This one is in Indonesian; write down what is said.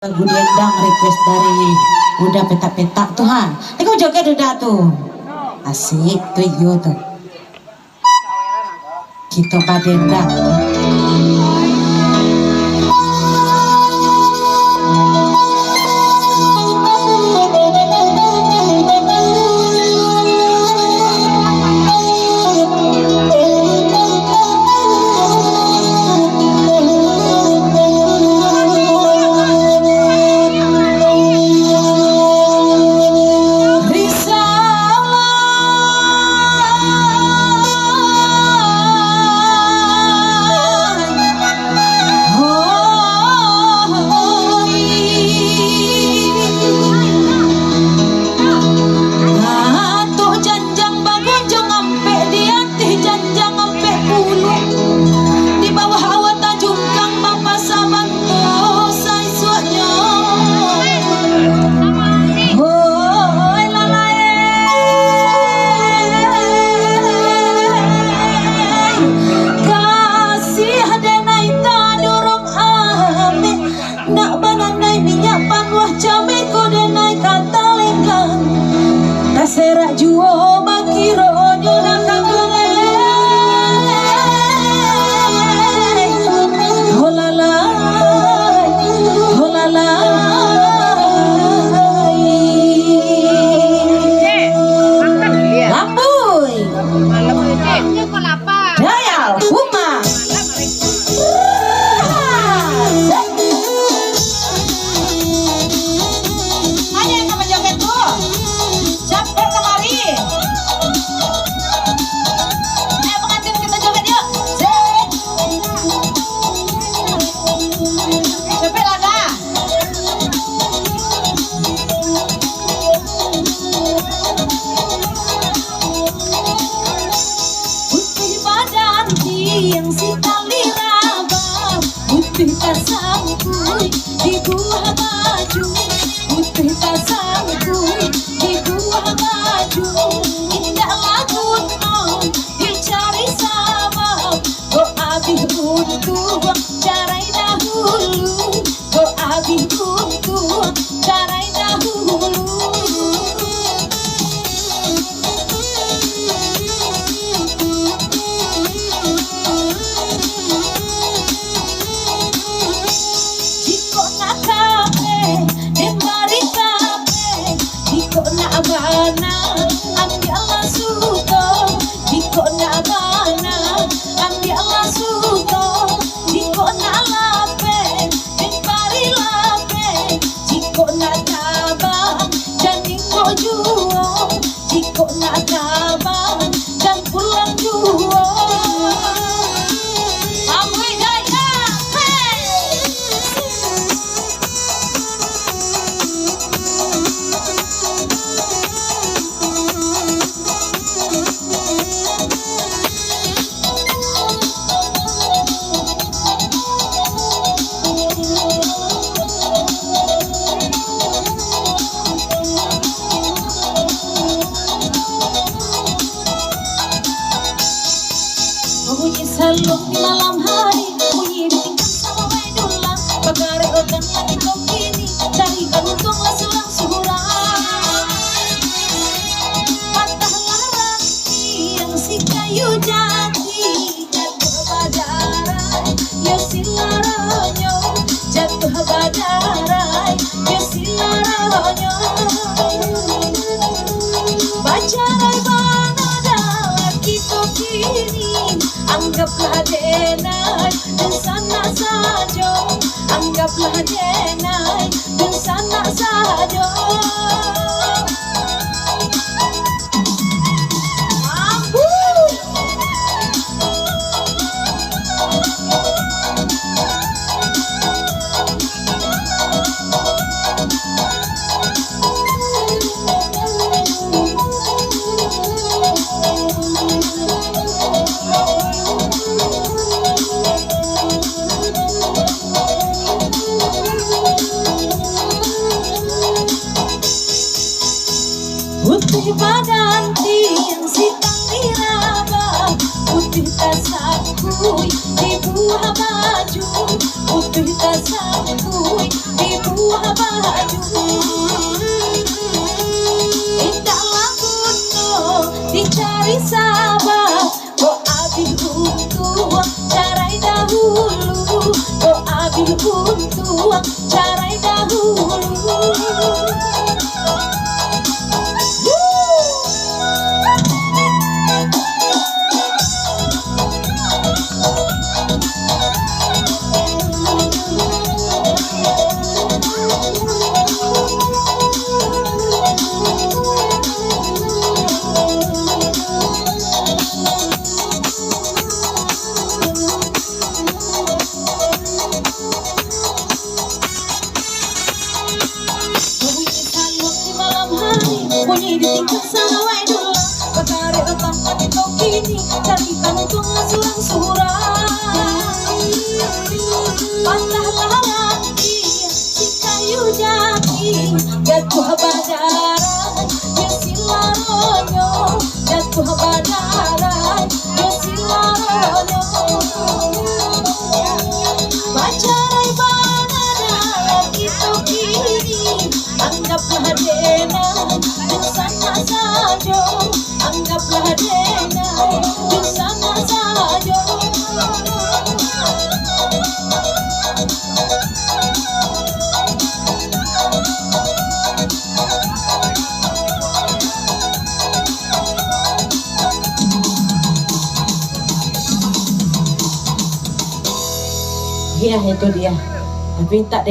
Lagu Dendang request dari udah petak-petak tuh ha. Ini kau joget udah tuh. Asik tuh yo tuh. Kita badendang. Serak juo makiro nyoda kagole holala holala lambuy dayal huma ada yang nama joget tuh capek kemari. Pengantin kita joget yuk. Capek lada. Putih badan yang si tali raba, putih tasangku di buah baju, putih tasangku di buah baju, indah lagu no dicari sabab, go abih untuk carai dahulu, go abih untuk carai dahulu. Jiko nak kape, dembari kape, jiko nak bana, ambillah suto, jiko nak bana, ambillah suto, jiko nak lape, dembari lape, jiko nak tabang, jadi kau juo, jiko nak tabang, dan pulang juo. Amui jaya, hey! Bunyi salung di malam hari, bunyi ditingkat sama wedola, pagare odan lagi kau kini, cari kantonglah selang suhuran. Patahlah ranting yang si kayu jati, jatuh badarai, ya silaronyo, jatuh badarai, ya silaronyo. Bacarai banada lagi kau kini, anggaplah denai dan sana saja, anggaplah denai dan sana saja. Putih badan yang si tali raba, putih tasakui di buah baju, putih tasakui di buah ditingkat sarawai dulu pagare otak mati kau kini carikan untunglah surang-surang patahlah lagi si kayu jati jatuh badaran ya silaronyo jatuh badaran ya silaronyo pacarai banana itu kini anggaplah dena di sana saja anggaplah dena di sana saja ya itu dia tapi tak